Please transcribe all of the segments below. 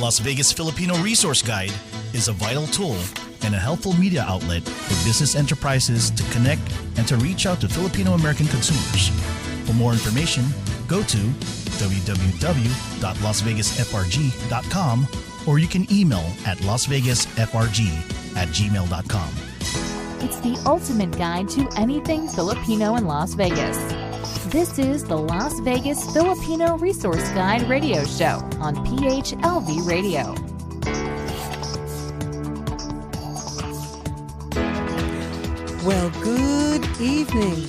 Las Vegas Filipino Resource Guide is a vital tool and a helpful media outlet for business enterprises to connect and to reach out to Filipino American consumers. For more information, go to www.lasvegasfrg.com or you can email at lasvegasfrg@gmail.com. It's the ultimate guide to anything Filipino in Las Vegas. This is the Las Vegas Filipino Resource Guide radio show on PHLV Radio. Well, good evening.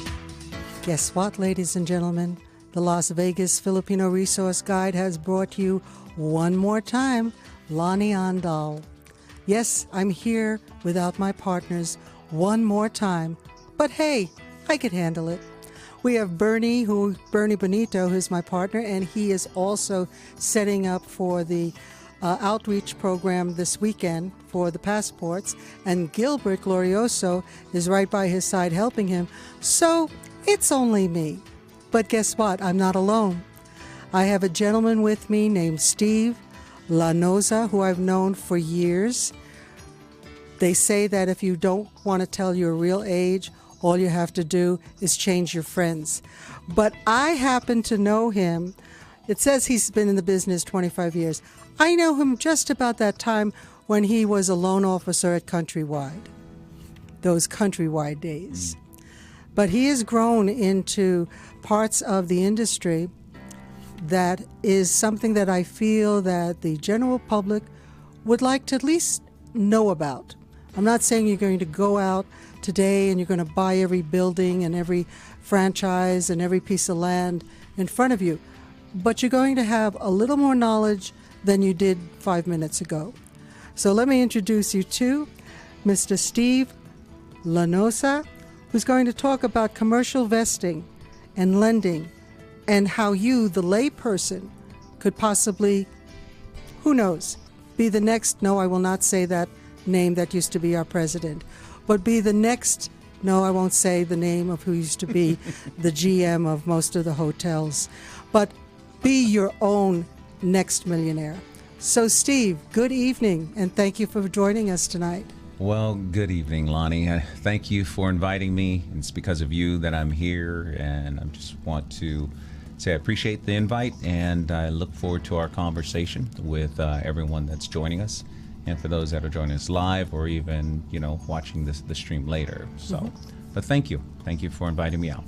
Guess what, ladies and gentlemen? The Las Vegas Filipino Resource Guide has brought you one more time Lonnie Andal. Yes, I'm here without my partners one more time, but hey, I could handle it. We have Bernie Benito, who's my partner, and he is also setting up for the outreach program this weekend for the passports, and Gilbert Glorioso is right by his side helping him. So it's only me. But guess what? I'm not alone. I have a gentleman with me named Steve Lanoza, who I've known for years. They say that if you don't want to tell your real age, all you have to do is change your friends. But I happen to know him. It says he's been in the business 25 years. I know him just about that time when he was a loan officer at Countrywide, those Countrywide days. But he has grown into parts of the industry that is something that I feel that the general public would like to at least know about. I'm not saying you're going to go out today and you're going to buy every building and every franchise and every piece of land in front of you, but you're going to have a little more knowledge than you did 5 minutes ago. So let me introduce you to Mr. Steve Lanoza, who's going to talk about commercial vesting and lending and how you, the layperson, could possibly, who knows, be the next, no, I will not say that name that used to be our president, but be the next, no, I won't say the name of who used to be the GM of most of the hotels, but be your own next millionaire. So Steve, good evening, and thank you for joining us tonight. Well, good evening, Lonnie. Thank you for inviting me. It's because of you that I'm here, and I just want to say I appreciate the invite, and I look forward to our conversation with everyone that's joining us, and for those that are joining us live or even, watching the stream later. So, But thank you. Thank you for inviting me out.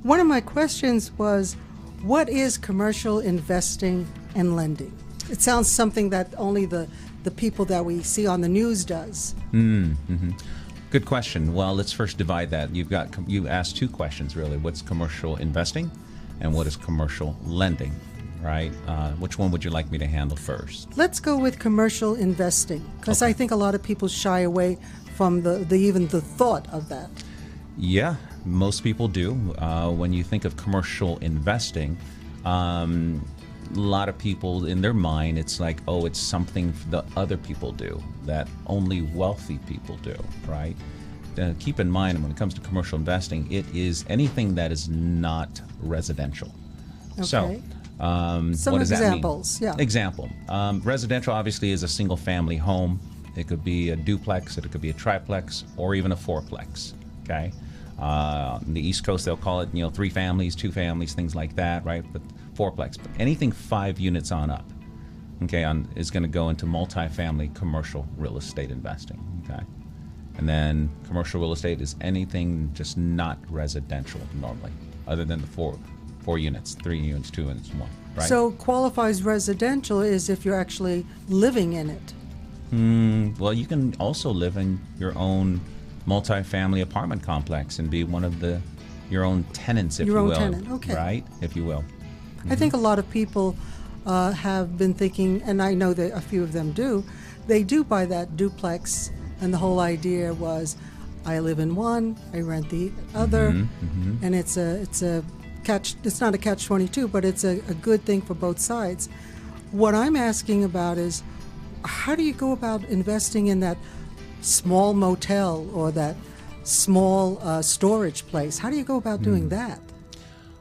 One of my questions was, what is commercial investing and lending? It sounds something that only the people that we see on the news does. Good question. Well, let's first divide that. You asked two questions, really. What's commercial investing and what is commercial lending, right? Which one would you like me to handle first? Let's go with commercial investing, because I think a lot of people shy away from even the thought of that. Yeah, most people do. When you think of commercial investing, a lot of people in their mind, it's like, oh, it's something that other people do, that only wealthy people do, right? Keep in mind, when it comes to commercial investing, it is anything that is not residential. Okay. So, Some what does examples, that mean? yeah. Example. Residential obviously is a single family home. It could be a duplex, it could be a triplex, or even a fourplex, okay? On the East Coast, they'll call it, 3 families, 2 families, things like that, right? But fourplex. But anything 5 units on up, okay, is going to go into multifamily commercial real estate investing, okay? And then commercial real estate is anything just not residential normally, other than the four units, 3 units, 2 units, 1, right? So qualifies residential is if you're actually living in it. Well, you can also live in your own multifamily apartment complex and be one of your own tenants, if you will. Your own tenant, okay. Right, if you will. I think a lot of people have been thinking, and I know that a few of them do, they do buy that duplex, and the whole idea was, I live in one, I rent the other, and it's not a catch-22, but it's a good thing for both sides. What I'm asking about is, how do you go about investing in that small motel or that small storage place? How do you go about doing that?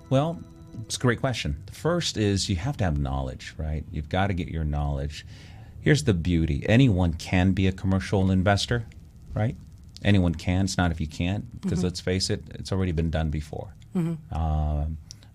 Well, it's a great question. The first is you have to have knowledge, right? You've got to get your knowledge. Here's the beauty. Anyone can be a commercial investor, right? Anyone can. It's not if you can't, because let's face it, it's already been done before.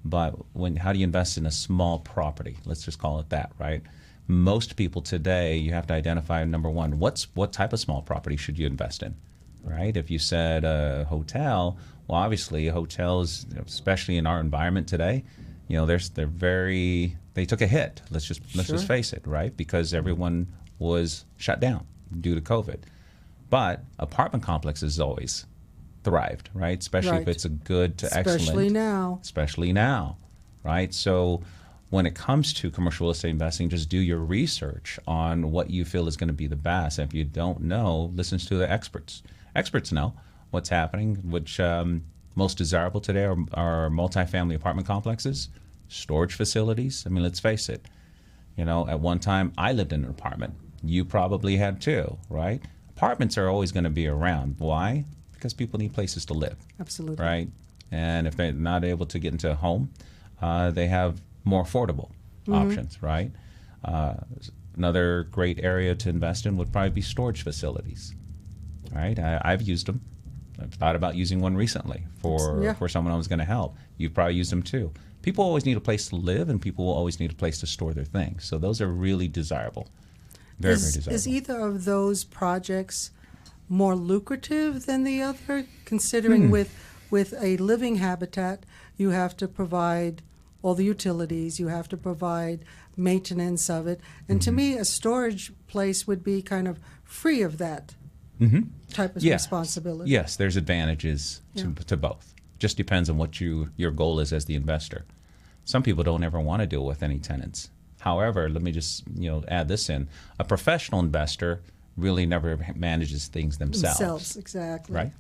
But how do you invest in a small property? Let's just call it that, right? Most people today, you have to identify, number one, what type of small property should you invest in, right? If you said a hotel, well, obviously hotels, especially in our environment today, they took a hit. Let's just face it, right? Because everyone was shut down due to COVID. But apartment complexes always thrived, right? Especially if it's a good to excellent. Especially now, right? So when it comes to commercial real estate investing, just do your research on what you feel is going to be the best. And if you don't know, listen to the experts. Experts know what's happening, which most desirable today are multifamily apartment complexes, storage facilities. I mean, let's face it. At one time, I lived in an apartment. You probably had too, right? Apartments are always going to be around. Why? Because people need places to live. Absolutely. Right? And if they're not able to get into a home, they have more affordable options, right? Another great area to invest in would probably be storage facilities, right? I've used them. I've thought about using one recently for someone I was going to help. You've probably used them too. People always need a place to live, and people will always need a place to store their things. So those are really desirable. Very desirable. Is either of those projects more lucrative than the other, considering with a living habitat, you have to provide all the utilities, you have to provide maintenance of it. And to me, a storage place would be kind of free of that type of responsibility. Yes, there's advantages to both. Just depends on what your goal is as the investor. Some people don't ever want to deal with any tenants. However, let me just add this in. A professional investor really never manages things themselves. Exactly. Right?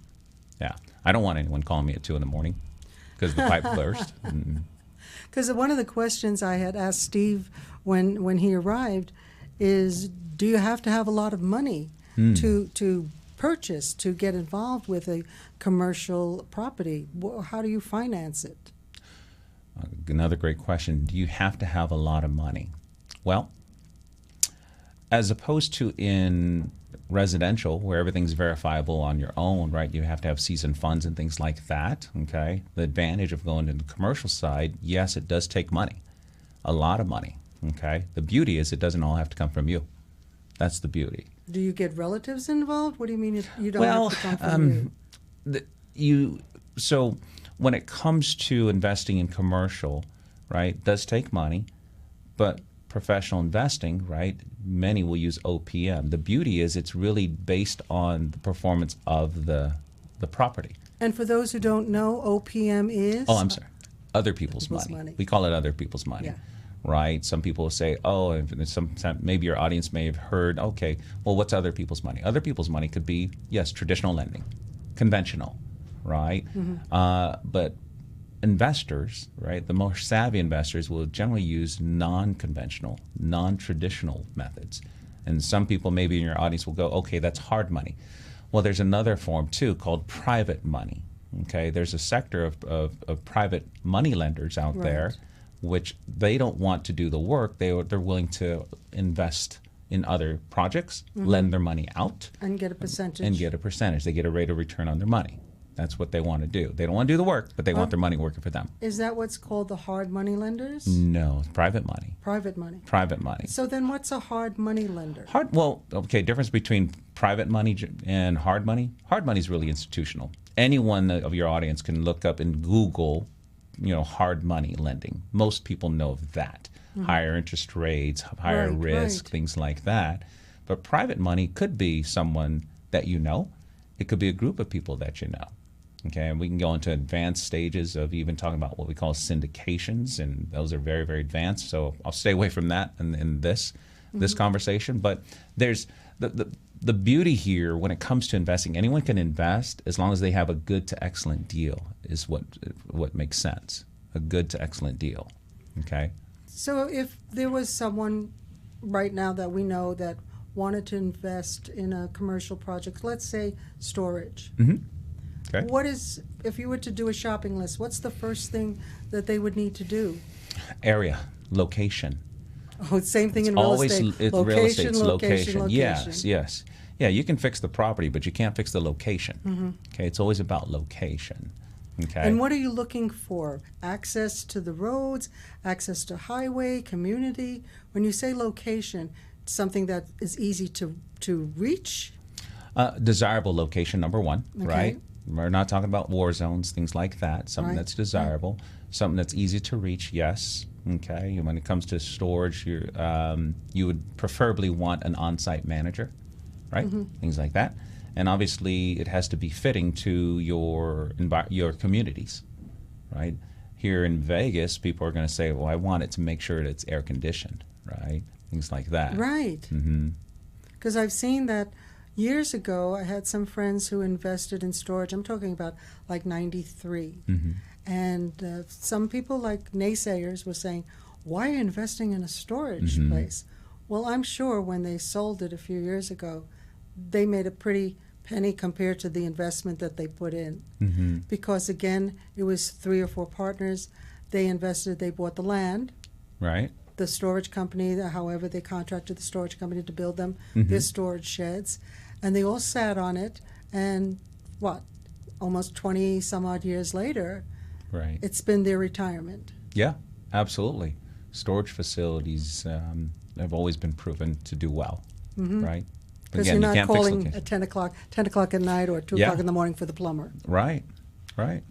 Yeah. I don't want anyone calling me at 2 a.m. because the pipe burst. Because one of the questions I had asked Steve when he arrived is, do you have to have a lot of money to purchase, to get involved with a commercial property? How do you finance it? Another great question. Do you have to have a lot of money? Well, as opposed to in residential, where everything's verifiable on your own, right? You have to have seasoned funds and things like that, okay? The advantage of going to the commercial side, yes, it does take money, a lot of money, okay? The beauty is it doesn't all have to come from you. That's the beauty. Do you get relatives involved? What do you mean you don't have to come from you? So when it comes to investing in commercial, right, it does take money, but professional investing, right, many will use OPM. The beauty is it's really based on the performance of the property. And for those who don't know, OPM is? Oh, I'm sorry. Other people's money. We call it other people's money. Right? Some people will say, maybe your audience may have heard, okay, well, what's other people's money? Other people's money could be, yes, traditional lending, conventional, right? But investors, right, the more savvy investors will generally use non-conventional, non-traditional methods. And some people maybe in your audience will go, okay, that's hard money. Well, there's another form too called private money. Okay, there's a sector of private money lenders out there, which they don't want to do the work. They're willing to invest in other projects, lend their money out, and get a percentage. They get a rate of return on their money. That's what they want to do. They don't want to do the work, but they want their money working for them. Is that what's called the hard money lenders? No, private money. Private money. Private money. So then what's a hard money lender? Difference between private money and hard money. Hard money is really institutional. Anyone of your audience can look up and Google, hard money lending. Most people know of that. Higher interest rates, higher risk, things like that. But private money could be someone that you know. It could be a group of people that you know. Okay, and we can go into advanced stages of even talking about what we call syndications, and those are very, very advanced. So I'll stay away from that in this conversation. But there's the beauty here when it comes to investing. Anyone can invest as long as they have a good to excellent deal. Is what makes sense. A good to excellent deal. Okay. So if there was someone right now that we know that wanted to invest in a commercial project, let's say storage. Okay. If you were to do a shopping list, what's the first thing that they would need to do? Area, location. Oh, same thing in real Always, estate. it's Location, real estate's location. Yes, yes. Yeah, you can fix the property, but you can't fix the location. Okay, it's always about location. Okay. And what are you looking for? Access to the roads, access to highway, community? When you say location, something that is easy to reach? Desirable location, number one, Okay. right? We're not talking about war zones, things like that. Something Right. that's desirable, something that's easy to reach, yes. Okay. And when it comes to storage, you would preferably want an on-site manager, right? Things like that. And obviously, it has to be fitting to your communities, right? Here in Vegas, people are going to say, well, I want it to make sure that it's air conditioned, right? Things like that. Right. Because I've seen that years ago. I had some friends who invested in storage. I'm talking about like 93. And some people, like naysayers, were saying, why are you investing in a storage place? Well, I'm sure when they sold it a few years ago, they made a pretty penny compared to the investment that they put in. Because, again, it was 3 or 4 partners. They invested, they bought the land. Right. The storage company, however, they contracted the storage company to build them their storage sheds. And they all sat on it. And almost 20 some odd years later, Right. it's been their retirement. Yeah, absolutely. Storage facilities have always been proven to do well, right? Because Again, you're you not can't fix calling location. at 10 o'clock at night or 2 Yeah. o'clock in the morning for the plumber. Right, right.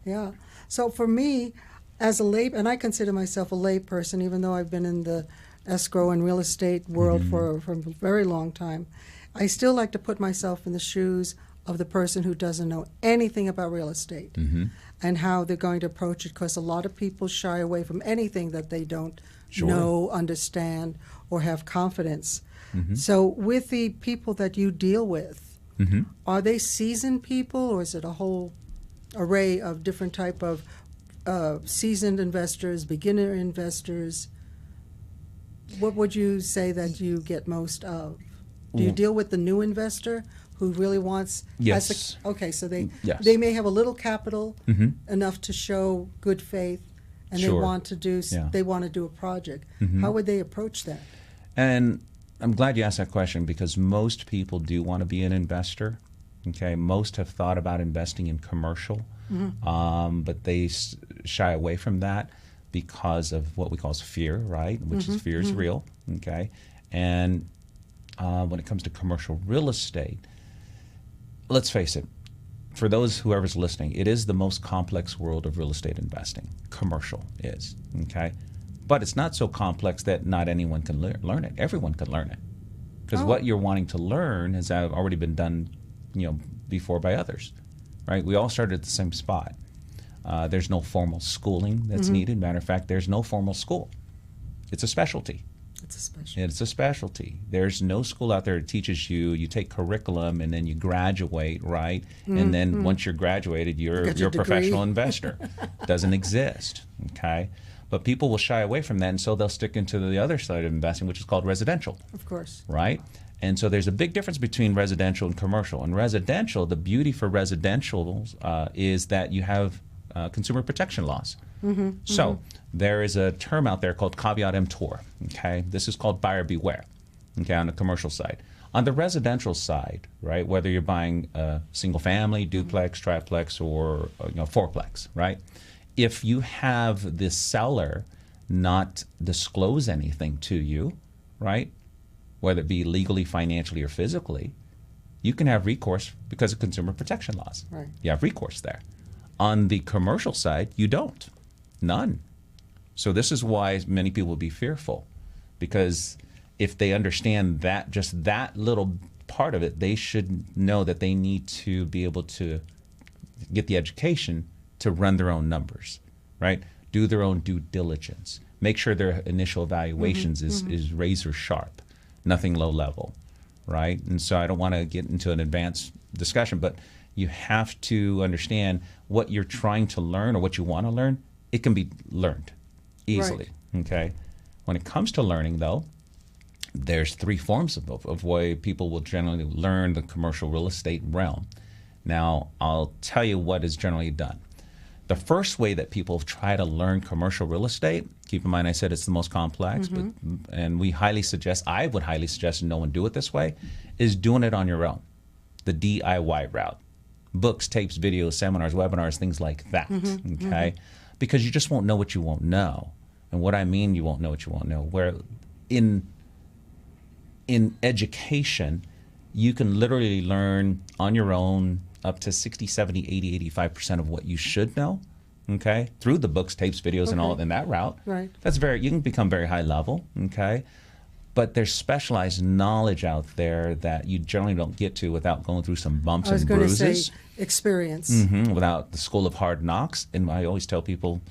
Yeah. So for me, as a and I consider myself a lay person, even though I've been in the escrow and real estate world for a very long time, I still like to put myself in the shoes of the person who doesn't know anything about real estate and how they're going to approach it, because a lot of people shy away from anything that they don't know, understand, or have confidence. So with the people that you deal with, are they seasoned people, or is it a whole array of different type of seasoned investors, beginner investors? What would you say that you get most of? Do you deal with the new investor who really wants? Yes. Okay, so Yes. they may have a little capital enough to show good faith, and Sure. they want to do Yeah. they want to do a project. How would they approach that? And I'm glad you asked that question, because most people do want to be an investor. Okay, most have thought about investing in commercial, but they shy away from that because of what we call fear, right? Which is fear is real. Okay, and when it comes to commercial real estate, let's face it, for whoever's listening, it is the most complex world of real estate investing. Commercial is, okay? But it's not so complex that not anyone can learn it. Everyone can learn it. Because what you're wanting to learn has already been done, before by others, right? We all started at the same spot. There's no formal schooling that's needed. Matter of fact, there's no formal school. It's a specialty. It's a specialty. There's no school out there that teaches you take curriculum and then you graduate, right? And then once you're graduated, you're a professional investor. Doesn't exist, okay? But people will shy away from that, and so they'll stick into the other side of investing, which is called residential. Of course. Right? And so there's a big difference between residential and commercial. And residential, the beauty for residential is that you have consumer protection laws. So there is a term out there called caveat emptor. Okay, this is called buyer beware. Okay, on the commercial side. On the residential side, right, whether you're buying a single family, duplex, triplex, or fourplex, right? If you have the seller not disclose anything to you, right, whether it be legally, financially, or physically, you can have recourse because of consumer protection laws. Right. You have recourse there. On the commercial side, you don't. None. So this is why many people will be fearful, because if they understand that, just that little part of it, they should know that they need to be able to get the education to run their own numbers, right? Do their own due diligence. Make sure their initial evaluations is razor sharp, nothing low level, right? And so I don't want to get into an advanced discussion, but you have to understand what you're trying to learn or what you want to learn. It can be learned easily, okay? When it comes to learning, though, there's 3 forms of way people will generally learn the commercial real estate realm. Now, I'll tell you what is generally done. The first way that people try to learn commercial real estate, keep in mind I said it's the most complex, and I would highly suggest no one do it this way, is doing it on your own, the DIY route. Books, tapes, videos, seminars, webinars, things like that, okay? Because you just won't know what you won't know. And what I mean you won't know what you won't know, where in education, you can literally learn on your own up to 60, 70, 80, 85% of what you should know, okay, through the books, tapes, videos, and all in that route. Right. You can become very high level, okay? But there's specialized knowledge out there that you generally don't get to without going through some bumps and bruises. I was going to say experience. Without the School of Hard Knocks. And I always tell people,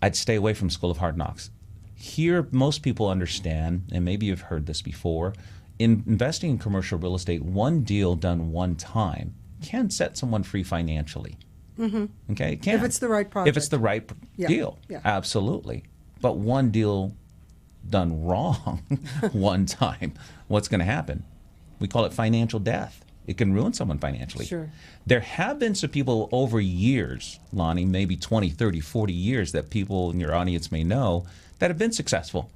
I'd stay away from School of Hard Knocks. Here, most people understand, and maybe you've heard this before, in investing in commercial real estate, one deal done one time can set someone free financially. Okay, it can. If it's the right project. If it's the right deal, absolutely. But one deal done wrong one time, what's going to happen? We call it financial death. It can ruin someone financially. Sure. There have been some people over years, Lonnie, maybe 20, 30, 40 years that people in your audience may know that have been successful,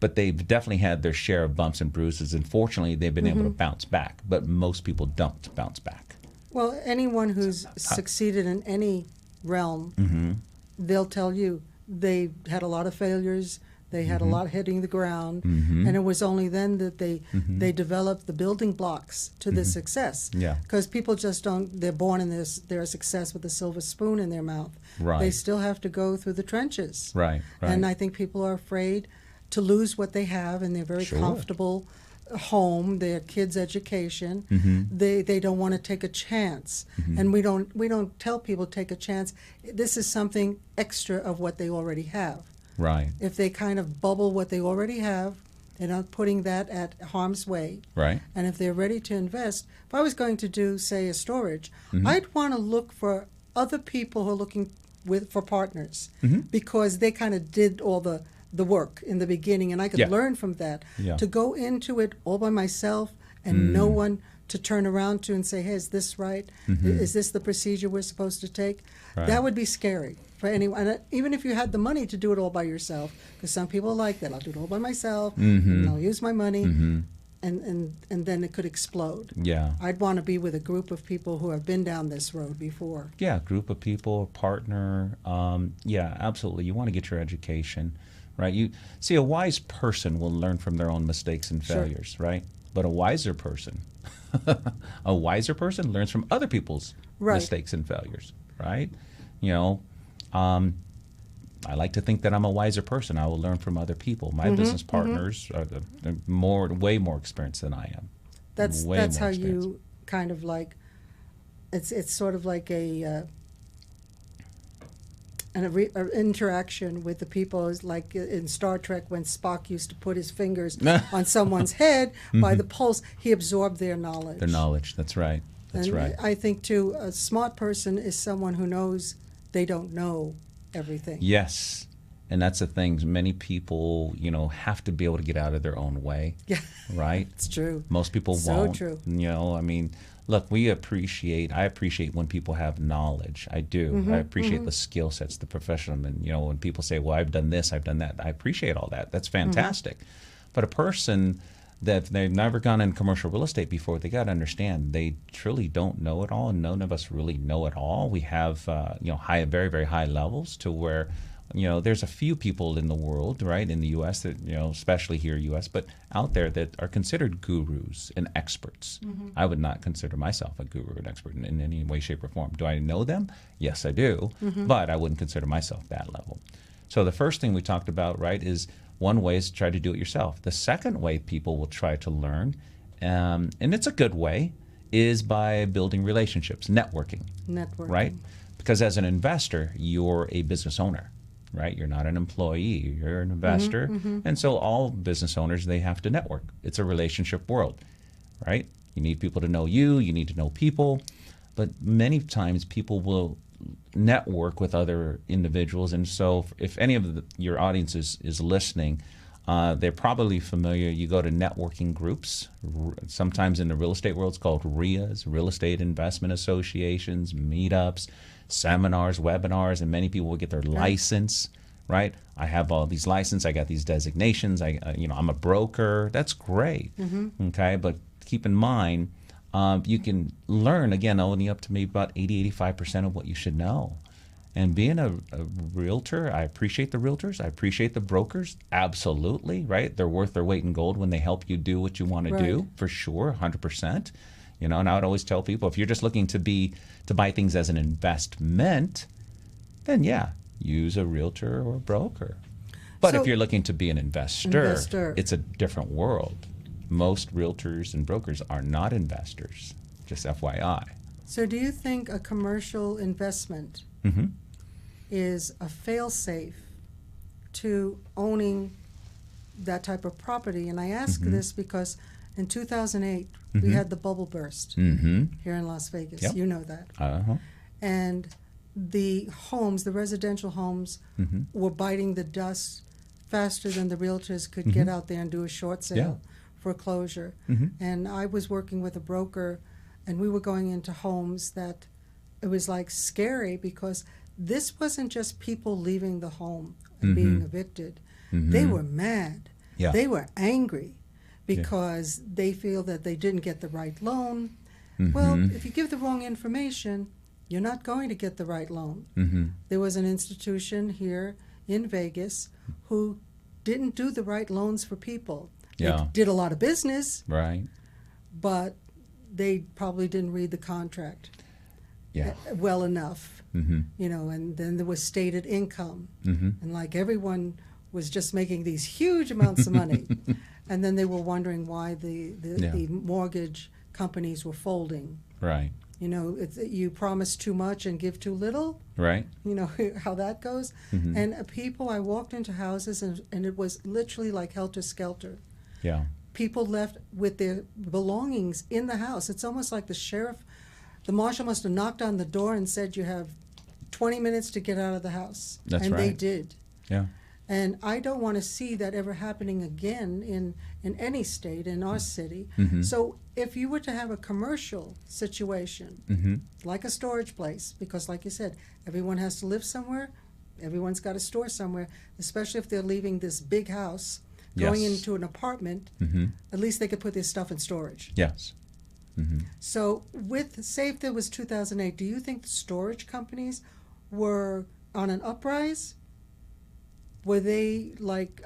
but they've definitely had their share of bumps and bruises. And fortunately, they've been able to bounce back, but most people don't bounce back. Well, anyone who's succeeded in any realm, they'll tell you they had a lot of failures. They had a lot hitting the ground, and it was only then that they developed the building blocks to the success. Yeah. Because people just they're born in their success with a silver spoon in their mouth. Right. They still have to go through the trenches. Right. And I think people are afraid to lose what they have, and they're very comfortable home, their kids' education. They don't want to take a chance, and we don't tell people take a chance. This is something extra of what they already have. Right. If they kind of bubble what they already have, they're not putting that at harm's way. Right. And if they're ready to invest, if I was going to do, say, a storage, I'd want to look for other people who are looking for partners, because they kind of did all the work in the beginning, and I could learn from that. To go into it all by myself and no one to turn around to and say, hey, is this right? Is this the procedure we're supposed to take? Right. That would be scary for anyone. And even if you had the money to do it all by yourself, because some people like that. I'll do it all by myself, and I'll use my money, and then it could explode. Yeah. I'd want to be with a group of people who have been down this road before. Yeah, group of people, partner. Yeah, absolutely. You want to get your education, right? You see, a wise person will learn from their own mistakes and failures, right? But a wiser person learns from other people's mistakes and failures, right? You know, I like to think that I'm a wiser person. I will learn from other people. My business partners are way more experienced than I am. That's how you kind of like. It's sort of like an interaction with the people, is like in Star Trek when Spock used to put his fingers on someone's head by the pulse. He absorbed their knowledge. Their knowledge. That's right. That's right. I think too, a smart person is someone who knows they don't know everything. Yes. And that's the thing. Many people, have to be able to get out of their own way. Yeah. Right? It's true. Most people won't. So true. I mean, look, I appreciate when people have knowledge. I do. I appreciate the skill sets, the professional. And, when people say, well, I've done this, I've done that. I appreciate all that. That's fantastic. But a person that they've never gone in commercial real estate before, they got to understand they truly don't know it all, and none of us really know it all. We have, very, very high levels to where, there's a few people in the world, right, in the U.S. that, especially here in the U.S., but out there that are considered gurus and experts. I would not consider myself a guru and expert in any way, shape, or form. Do I know them? Yes, I do, but I wouldn't consider myself that level. So the first thing we talked about, right, is one way is to try to do it yourself. The second way people will try to learn, and it's a good way, is by building relationships, networking. Right? Because as an investor, you're a business owner, right? You're not an employee, you're an investor. And so all business owners, they have to network. It's a relationship world, right? You need people to know you, you need to know people. But many times people will network with other individuals, and so if any of your audience is listening, they're probably familiar. You go to networking groups. Sometimes in the real estate world, it's called RIAs, Real Estate Investment Associations, meetups. seminars, webinars, and many people will get their license, right? I have all these licenses, I got these designations, I'm a broker. That's great, okay? But keep in mind, you can learn, again, only up to maybe about 80-85% of what you should know. And being a realtor, I appreciate the realtors. I appreciate the brokers. Absolutely, right? They're worth their weight in gold when they help you do what you want to do, for sure, 100%. And I would always tell people, if you're just looking to buy things as an investment, then yeah, use a realtor or a broker. But if you're looking to be an investor, it's a different world. Most realtors and brokers are not investors, just FYI. So do you think a commercial investment is a fail-safe to owning that type of property? And I ask this because in 2008, we had the bubble burst here in Las Vegas. Yep. You know that. And the homes, the residential homes, were biting the dust faster than the realtors could get out there and do a short sale foreclosure. And I was working with a broker, and we were going into homes that it was like scary, because this wasn't just people leaving the home and being evicted. They were mad. They were angry because they feel that they didn't get the right loan. Well, if you give the wrong information, you're not going to get the right loan. There was an institution here in Vegas who didn't do the right loans for people. They did a lot of business, but they probably didn't read the contract well enough. And then there was stated income. And like everyone was just making these huge amounts of money. And then they were wondering why the mortgage companies were folding. You promise too much and give too little. You know how that goes. And people, I walked into houses and it was literally like helter-skelter. People left with their belongings in the house. It's almost like the marshal must have knocked on the door and said, you have 20 minutes to get out of the house. And they did. And I don't want to see that ever happening again in any state, in our city. So if you were to have a commercial situation, like a storage place, because like you said, everyone has to live somewhere, everyone's got to store somewhere, especially if they're leaving this big house, going into an apartment, at least they could put their stuff in storage. So say if there was 2008, do you think the storage companies were on an uprise? Were they like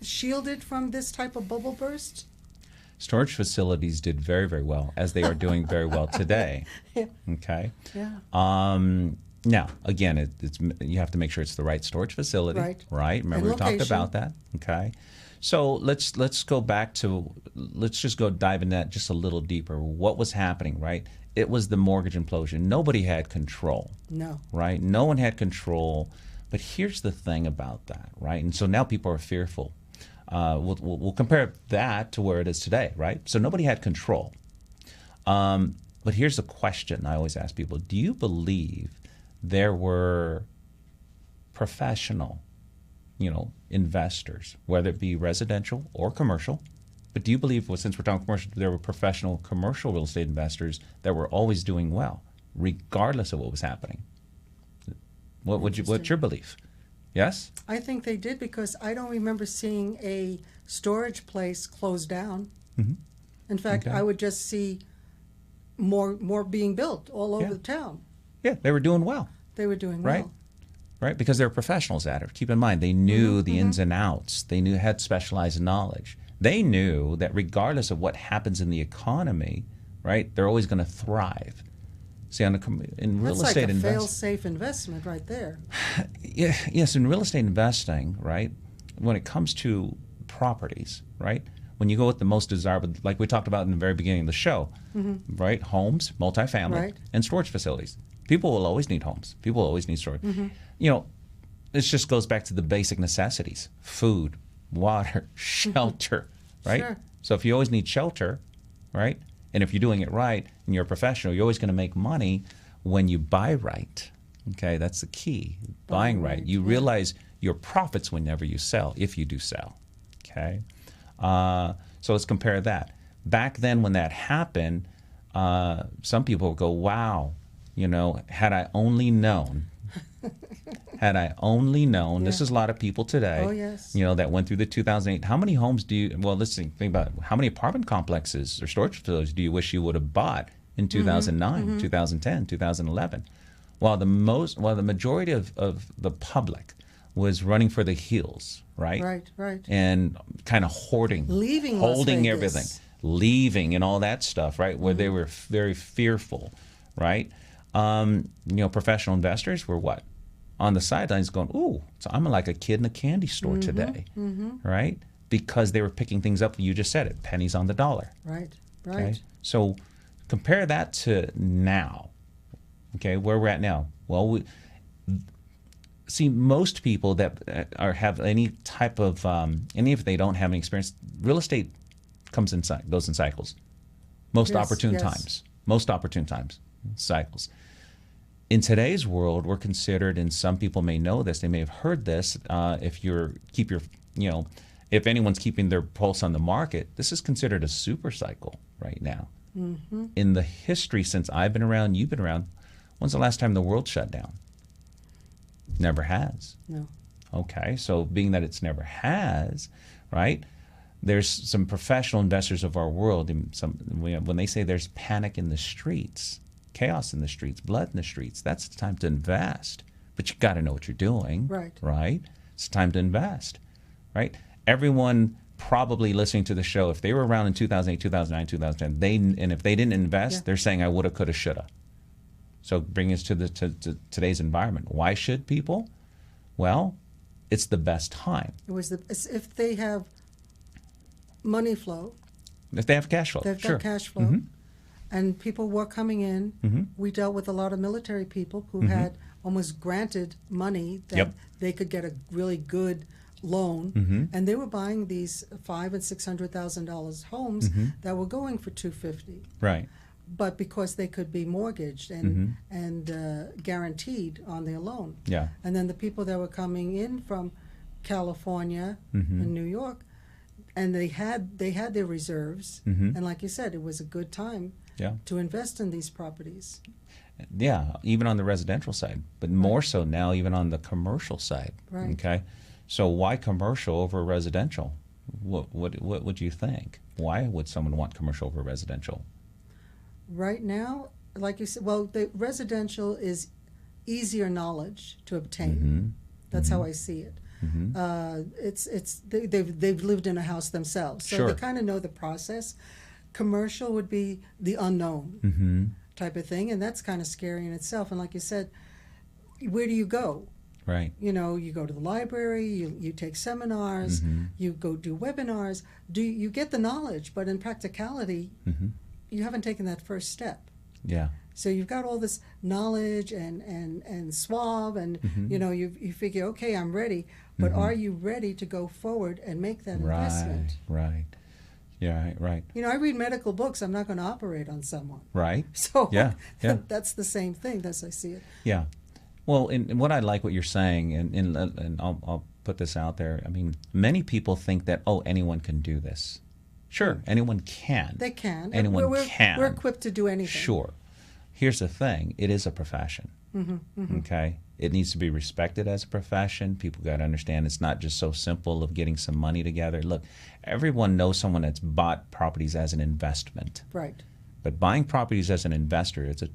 shielded from this type of bubble burst? Storage facilities did very, very well, as they are doing very well today. Okay. Now, again, it's you have to make sure it's the right storage facility, right? Remember we talked about that. Okay. So let's go back to let's just go dive in that just a little deeper. What was happening, right? It was the mortgage implosion. Nobody had control. Right? No one had control. But here's the thing about that, right? And so now people are fearful. We'll compare that to where it is today, right? So nobody had control. But here's the question I always ask people: do you believe there were professional, investors, whether it be residential or commercial? But do you believe, well, since we're talking commercial, there were professional commercial real estate investors that were always doing well, regardless of what was happening? What's your belief? Yes? I think they did, because I don't remember seeing a storage place close down. In fact, I would just see more being built all over the town. They were doing well. They were doing well. Right, because they were professionals at it. Keep in mind, they knew the ins and outs. They had specialized knowledge. They knew that regardless of what happens in the economy, right, they're always going to thrive. See, in real estate investing, that's like a fail-safe investment right there. Yes, in real estate investing, right, when it comes to properties, right, when you go with the most desirable, like we talked about in the very beginning of the show, right, homes, multifamily, and storage facilities. People will always need homes. People will always need storage. This just goes back to the basic necessities: food, water, shelter, right? So if you always need shelter, right, and if you're doing it right and you're a professional, you're always going to make money when you buy right. Okay, that's the key. Buying right. You realize your profits whenever you sell, if you do sell. Okay, so let's compare that. Back then when that happened, some people would go, wow, Had I only known, this is a lot of people today, Oh, yes. that went through the 2008. How many homes let's think about it. How many apartment complexes or storage facilities do you wish you would have bought in 2009, 2010, 2011? While the majority of the public was running for the hills, right? Right. And kind of hoarding, Leaving holding Las Vegas. everything, leaving and all that stuff, right? Where they were very fearful, right? Professional investors were what? On the sidelines going, ooh, so I'm like a kid in a candy store today, right? Because they were picking things up, you just said it, pennies on the dollar. Right. Okay? So compare that to now, okay, where we're at now. Well, see, most people that have any type of, if they don't have any experience, real estate goes in cycles. Most opportune times, cycles. In today's world, we're considered, and some people may know this, they may have heard this, if anyone's keeping their pulse on the market, this is considered a super cycle right now. In the history since I've been around, you've been around, when's the last time the world shut down? Never has. No. Okay, so being that it's never has, right? There's some professional investors of our world, when they say there's panic in the streets, chaos in the streets, blood in the streets, that's the time to invest. But you got to know what you're doing, right? It's time to invest, right? Everyone probably listening to the show, if they were around in 2008, 2009, 2010, and if they didn't invest, they're saying I woulda, coulda, shoulda. So bring us to today's environment. Why should people? Well, it's the best time. If they have money flow. If they have cash flow, They've got cash flow. And people were coming in. We dealt with a lot of military people who had almost granted money that they could get a really good loan, and they were buying these $500,000 and $600,000 homes that were going for $250,000. Right. But because they could be mortgaged and guaranteed on their loan. Yeah. And then the people that were coming in from California and New York, and they had their reserves, and like you said, it was a good time to invest in these properties. Yeah, even on the residential side, but more so now even on the commercial side. Right. Okay, so why commercial over residential? What would you think? Why would someone want commercial over residential? Right now, like you said, well, the residential is easier knowledge to obtain. That's how I see it. They've lived in a house themselves, so they kind of know the process. Commercial would be the unknown type of thing, and that's kind of scary in itself. And like you said, where do you go? Right. You go to the library, you take seminars, you go do webinars. You get the knowledge, but in practicality, you haven't taken that first step. Yeah. So you've got all this knowledge and suave, and you figure, okay, I'm ready, but are you ready to go forward and make that investment? Right. Yeah, right. I read medical books. I'm not going to operate on someone. Right. So yeah. That's the same thing as I see it. Yeah. Well, and what I like what you're saying, and I'll put this out there. I mean, many people think that, anyone can do this. Sure, anyone can. They can. Anyone can. We're equipped to do anything. Sure. Here's the thing. It is a profession. Okay? It needs to be respected as a profession. People got to understand it's not just so simple of getting some money together. Look, everyone knows someone that's bought properties as an investment. Right. But buying properties as an investor, it's a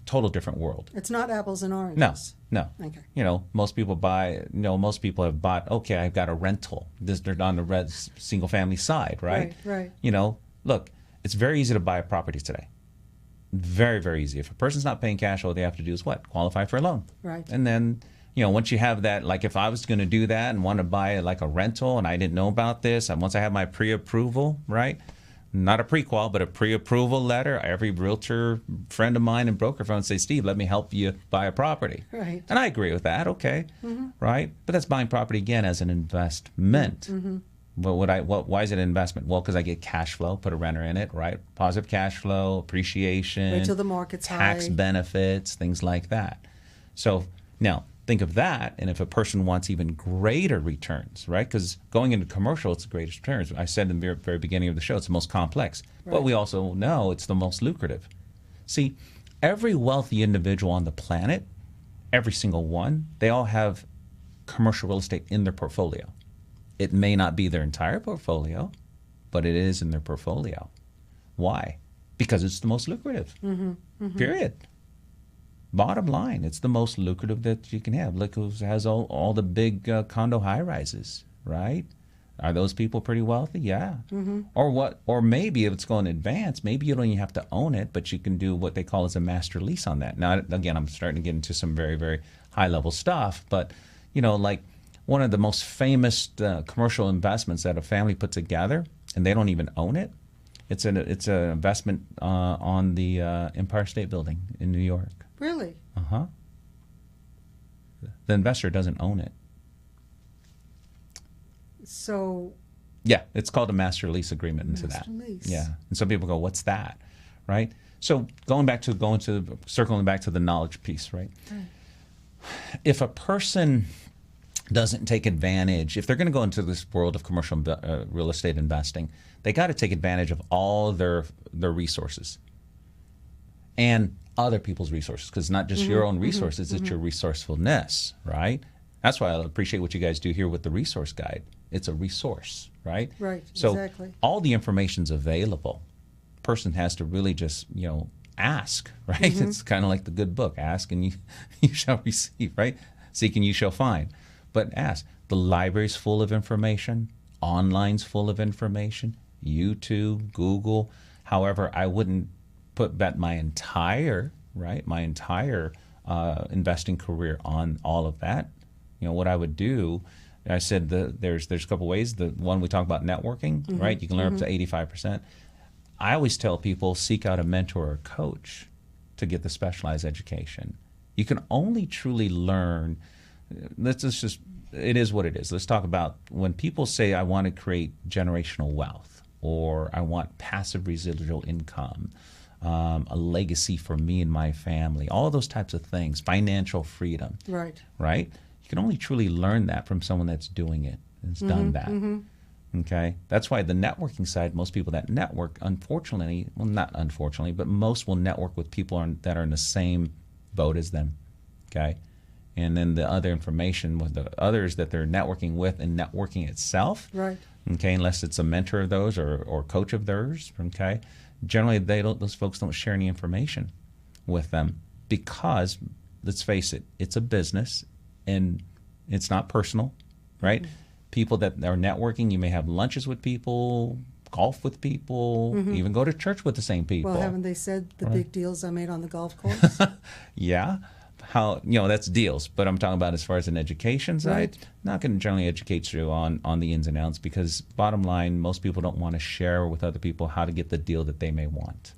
total different world. It's not apples and oranges. No. Okay. Most people most people have bought, okay, I've got a rental. They're on the single family side, right? Right. Look, it's very easy to buy a property today. Very, very easy. If a person's not paying cash, all they have to do is what? Qualify for a loan. Right. And then, once you have that, like if I was going to do that and want to buy like a rental and I didn't know about this, and once I have my pre-approval, right? Not a pre-qual, but a pre-approval letter, every realtor friend of mine and broker friend would say, Steve, let me help you buy a property. Right. And I agree with that, okay, right? But that's buying property, again, as an investment. But why is it an investment? Well, because I get cash flow, put a renter in it, right? Positive cash flow, appreciation. Wait till the market's tax high. benefits, things like that. So now think of that, and if a person wants even greater returns, right? Because going into commercial, it's the greatest returns. I said in the very beginning of the show, it's the most complex. Right. But we also know it's the most lucrative. See, every wealthy individual on the planet, every single one, they all have commercial real estate in their portfolio. It may not be their entire portfolio, but it is in their portfolio. Why? Because it's the most lucrative. Period. Bottom line, it's the most lucrative that you can have. Look who has all the big condo high-rises, right? Are those people pretty wealthy? Yeah. Or what? Or maybe if it's going advanced, maybe you don't even have to own it, but you can do what they call as a master lease on that. Now, again, I'm starting to get into some very, very high-level stuff, but like one of the most famous commercial investments that a family put together, and they don't even own it. It's an investment on the Empire State Building in New York. Really? The investor doesn't own it. So. Yeah, it's called a master lease agreement into that. Lease. Yeah, and some people go, "What's that?" Right? So circling back to the knowledge piece, right? If a person doesn't take advantage, if they're going to go into this world of commercial real estate investing, they got to take advantage of all their resources and other people's resources, because not just your own resources, it's your resourcefulness, right? That's why I appreciate what you guys do here with the resource guide. It's a resource, right? Right, so exactly. All the information's available. Person has to really just, ask, right? It's kind of like the good book. Ask and you shall receive, right? Seek and you shall find. But ask. The library's full of information. Online's full of information. YouTube, Google. However, I wouldn't bet my entire investing career on all of that. What I would do, I said there's a couple ways. The one we talk about, networking, right? You can learn up to 85%. I always tell people, seek out a mentor or a coach to get the specialized education. You can only truly learn. It is what it is. Let's talk about when people say, I want to create generational wealth, or I want passive residual income, a legacy for me and my family, all those types of things, financial freedom. Right? You can only truly learn that from someone that's doing it, that's done that. Okay? That's why the networking side, most people that network, unfortunately, well, not unfortunately, but most will network with people that are in the same boat as them. Okay? And then the other information with the others that they're networking with and networking itself. Right. Okay, unless it's a mentor of those or coach of theirs. Okay. Generally, those folks don't share any information with them because, let's face it, it's a business and it's not personal, right? People that are networking, you may have lunches with people, golf with people, even go to church with the same people. Well, haven't they said the big deals are made on the golf course? Yeah. That's deals, but I'm talking about as far as an education side, not going to generally educate you on the ins and outs, because bottom line, most people don't want to share with other people how to get the deal that they may want.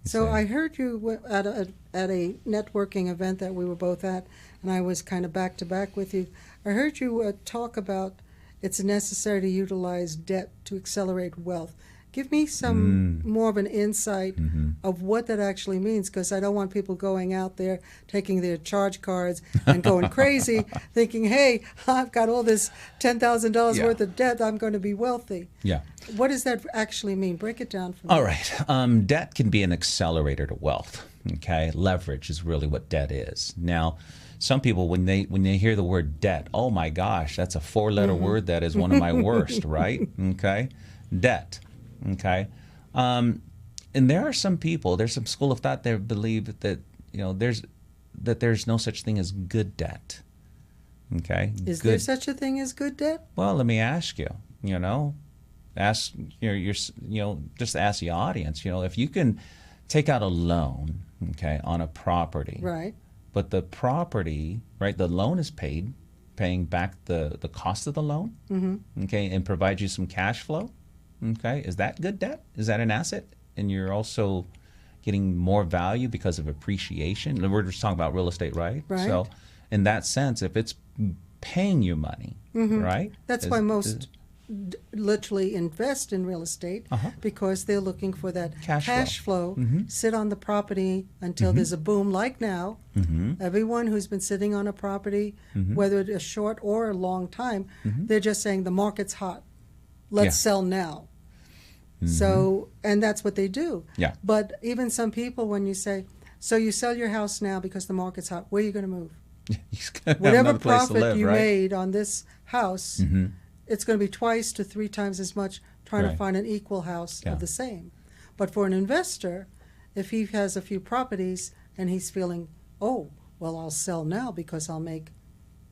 So I heard you at a networking event that we were both at, and I was kind of back to back with you. I heard you talk about it's necessary to utilize debt to accelerate wealth. Give me some more of an insight of what that actually means, because I don't want people going out there taking their charge cards and going crazy, thinking, hey, I've got all this $10,000 worth of debt, I'm going to be wealthy. Yeah. What does that actually mean? Break it down for me. All right. Debt can be an accelerator to wealth. Okay. Leverage is really what debt is. Now, some people, when they hear the word debt, oh my gosh, that's a 4-letter word. That is one of my worst, right? Okay. Debt. Okay, and there are some people. There's some school of thought that believe that there's no such thing as good debt. Okay, is there such a thing as good debt? Well, let me ask you. Just ask the audience. If you can take out a loan, okay, on a property, right? But the property, right, the loan is paying back the cost of the loan, okay, and provide you some cash flow. Okay, is that good debt? Is that an asset? And you're also getting more value because of appreciation. We're just talking about real estate, right? Right. So in that sense, if it's paying you money, right? That's why most literally invest in real estate, because they're looking for that cash flow. Sit on the property until there's a boom, like now. Everyone who's been sitting on a property, whether it's a short or a long time, they're just saying the market's hot. Let's sell now. So, and that's what they do. Yeah. But even some people, when you say, So you sell your house now because the market's hot. Where are you going to move? He's gonna have Whatever another place to profit live, you right? made on this house, it's going to be 2 to 3 times as much trying to Right. find an equal house Yeah. of the same. But for an investor, if he has a few properties and he's feeling, oh, well, I'll sell now because I'll make,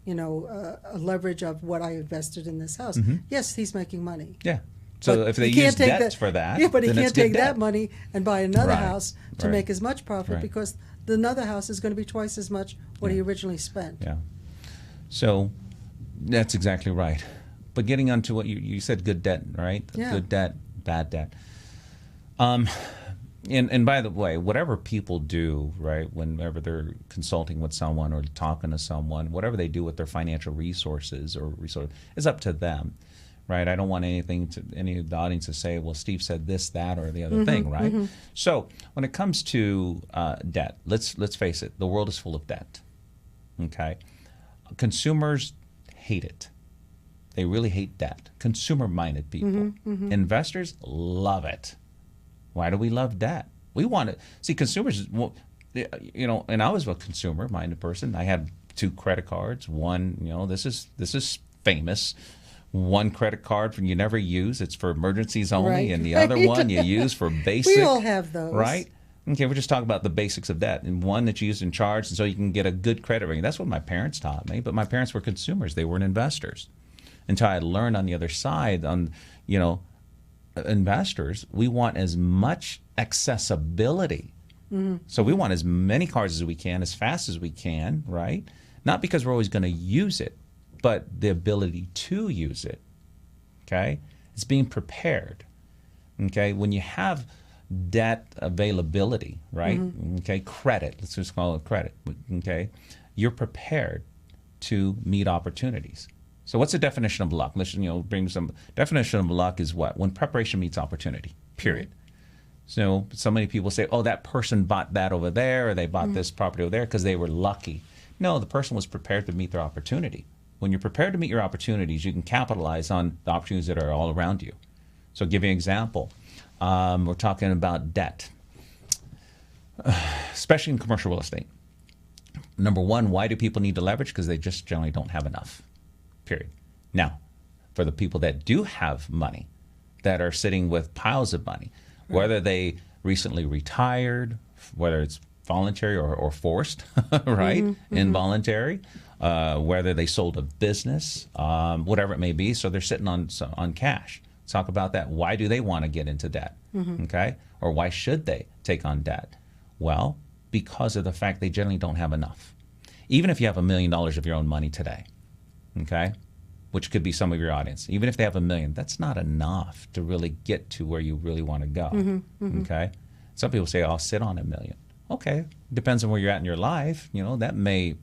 a leverage of what I invested in this house. Yes, he's making money. Yeah. So But if they he can't use take debt for that, yeah, but he then it's can't good take debt. that money and buy another Right, house to right. make as much profit Right. because the another house is going to be twice as much what he originally spent. Yeah. So that's exactly right. But getting onto what you said, good debt, right? Yeah. Good debt, bad debt. And by the way, whatever people do, right, whenever they're consulting with someone or talking to someone, whatever they do with their financial resources is up to them, right? I don't want any of the audience to say, well, Steve said this, that, or the other thing, right? So when it comes to debt, let's face it, the world is full of debt, okay? Consumers hate it. They really hate debt. Consumer-minded people. Investors love it. Why do we love debt? We want it. See, consumers, and I was a consumer-minded person. I had 2 credit cards. One, this is famous. One credit card you never use. It's for emergencies only. Right. And the other one you use for basic. We all have those. Right? Okay, we're just talking about the basics of debt. And one that's used in charge, and so you can get a good credit rating. That's what my parents taught me. But my parents were consumers. They weren't investors. Until I learned on the other side, investors, we want as much accessibility. So we want as many cars as we can, as fast as we can, right? Not because we're always going to use it, but the ability to use it, okay? It's being prepared, okay? When you have debt availability, right? Okay, credit, let's just call it credit, okay? You're prepared to meet opportunities. So what's the definition of luck? Let's bring some definition of luck is what? When preparation meets opportunity, period. So many people say, oh, that person bought that over there, or they bought this property over there because they were lucky. No, the person was prepared to meet their opportunity. When you're prepared to meet your opportunities, you can capitalize on the opportunities that are all around you. So I'll give you an example. We're talking about debt, especially in commercial real estate. Number one, why do people need to leverage? Because they just generally don't have enough. Period. Now, for the people that do have money, that are sitting with piles of money, whether they recently retired, whether it's voluntary or forced, right, involuntary, whether they sold a business, whatever it may be, so they're sitting on cash. Let's talk about that. Why do they want to get into debt, okay? Or why should they take on debt? Well, because of the fact they generally don't have enough. Even if you have $1 million of your own money today, okay, which could be some of your audience. Even if they have $1 million, that's not enough to really get to where you really want to go, okay? Some people say, I'll sit on $1 million. Okay, depends on where you're at in your life. That may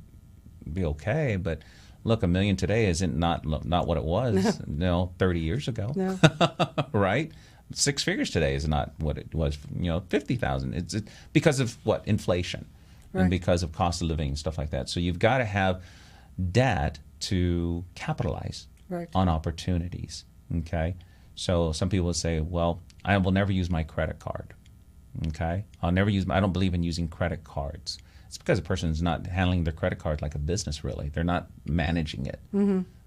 be okay, but look, $1 million today isn't not what it was 30 years ago, No. right? 6 figures today is not what it was, 50,000. It's because of what? Inflation, Right. and because of cost of living and stuff like that. So you've got to have debt to capitalize Right. on opportunities, okay? So some people say, well, I will never use my credit card, okay? I don't believe in using credit cards. It's because a person is not handling their credit card like a business, really. They're not managing it.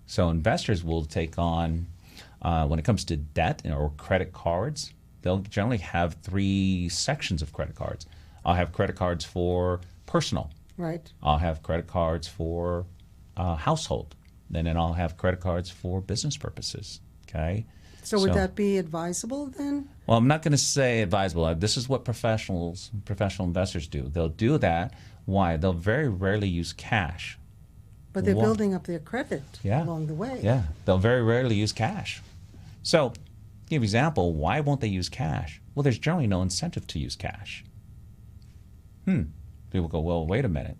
So investors will take on, when it comes to debt or credit cards, they'll generally have 3 sections of credit cards. I'll have credit cards for personal. Right. I'll have credit cards for household. And then I'll have credit cards for business purposes, okay? So would that be advisable then? Well, I'm not going to say advisable. This is what professional investors do. They'll do that. Why? They'll very rarely use cash. But they're Why? building up their credit Yeah. along the way. Yeah, they'll very rarely use cash. So, to give you an example, why won't they use cash? Well, there's generally no incentive to use cash. People go, well, wait a minute.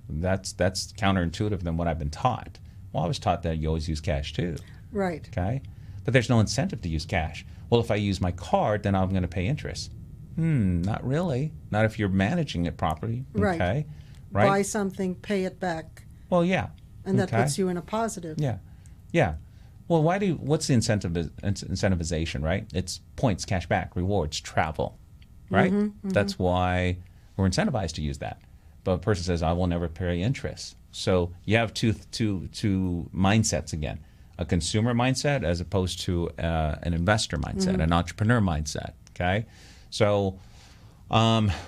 That's counterintuitive than what I've been taught. Well, I was taught that you always use cash too. Right. Okay? But there's no incentive to use cash. Well, if I use my card, then I'm going to pay interest. Not really. Not if you're managing it properly. Right. Okay? Right? Buy something, pay it back, Well, yeah. and that Okay. puts you in a positive. Yeah. Yeah. Well, what's the incentivization, right? It's points, cash back, rewards, travel, right? That's why We're incentivized to use that. But a person says, I will never pay interest. So you have two mindsets again. A consumer mindset as opposed to an investor mindset, an entrepreneur mindset, okay? So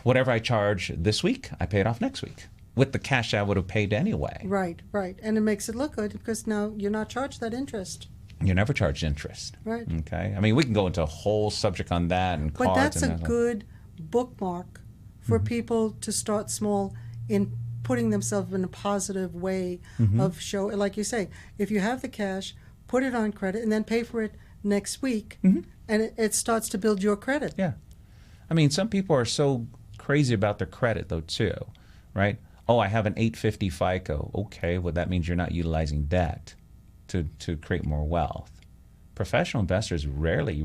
whatever I charge this week, I pay it off next week with the cash I would have paid anyway. Right. And it makes it look good because now you're not charged that interest. You're never charged interest. Right. Okay? I mean, we can go into a whole subject on that and cards. But that's and a good bookmark for people to start small in putting themselves in a positive way of show. Like you say, if you have the cash, put it on credit and then pay for it next week, and it starts to build your credit. Yeah. I mean, some people are so crazy about their credit, though, too, right? Oh, I have an 850 FICO. Okay, well, that means you're not utilizing debt to create more wealth. Professional investors rarely,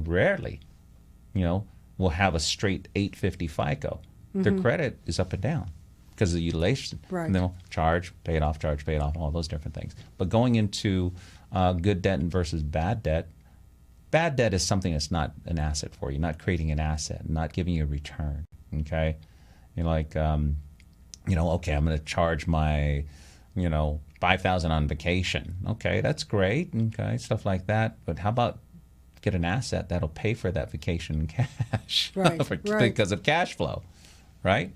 will have a straight 850 FICO. Their credit is up and down because of the utilization. Right. And they'll charge, pay it off, all those different things. But going into good debt versus bad debt is something that's not an asset for you, not creating an asset, not giving you a return, okay? You're like, okay, I'm going to charge my, $5,000 on vacation. Okay, that's great, okay, stuff like that. But how about get an asset that'll pay for that vacation in cash? Right, Because of cash flow, right?